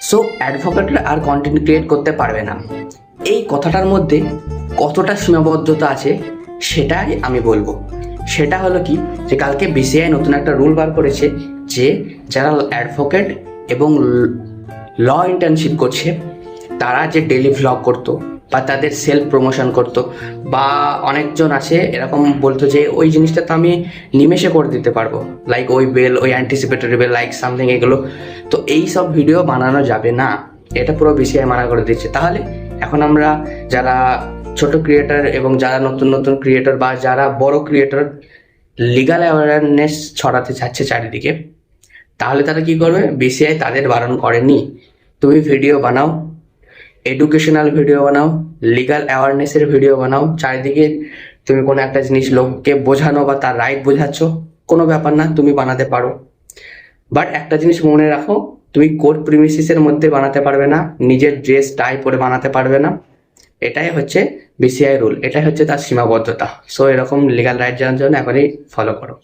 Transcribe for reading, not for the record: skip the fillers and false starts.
So অ্যাডভোকেটরা আর content create করতে পারবে না। এই কথাটার মধ্যে কতটা সীমাবদ্ধতা আছে সেটাই আমি বলবো। সেটা হলো কি, যে কালকে বিসিআই নতুন একটা রুল বার করেছে যে যারা অ্যাডভোকেট এবং ল ইন্টার্নশিপ করছে তারা যে ডেলি ভ্লগ করতো বা তাদের সেলফ প্রমোশন করতো, বা অনেকজন আছে এরকম বলতো যে ওই জিনিসটা তো আমি নিমেষে করে দিতে পারবো, লাইক ওই বেল, ওই অ্যান্টিসিপেটরি বেল, লাইক সামথিং, এগুলো তো এই সব ভিডিও বানানো যাবে না। এটা পুরো বিসিআই মানা করে দিচ্ছে। তাহলে এখন আমরা যারা ছোট ক্রিয়েটর এবং যারা নতুন নতুন ক্রিয়েটর বা যারা বড় ক্রিয়েটর লিগাল অ্যাওয়ারনেস ছড়াতে চাচ্ছে চারিদিকে, তাহলে তারা কি করবে? বিসিআই তাদের বারণ করেনি। তুমি ভিডিও বানাও, এডুকেশনাল ভিডিও বানাও, লিগাল অ্যাওয়ারনেসের ভিডিও বানাও, চারিদিকে তুমি কোনো একটা জিনিস লোককে বোঝানো বা তার রাইট বোঝাচ্ছ, কোনো ব্যাপার না, তুমি বানাতে পারো। বাট একটা জিনিস মনে রাখো, তুমি কোর্ট প্রিমিসিসের মধ্যে বানাতে পারবে না, নিজের ড্রেস টাই পরে বানাতে পারবে না। এটাই হচ্ছে বিসিআই রুল, এটাই হচ্ছে তার সীমাবদ্ধতা। সো এরকম লিগাল রাইট জানার জন্য এখনই ফলো করো।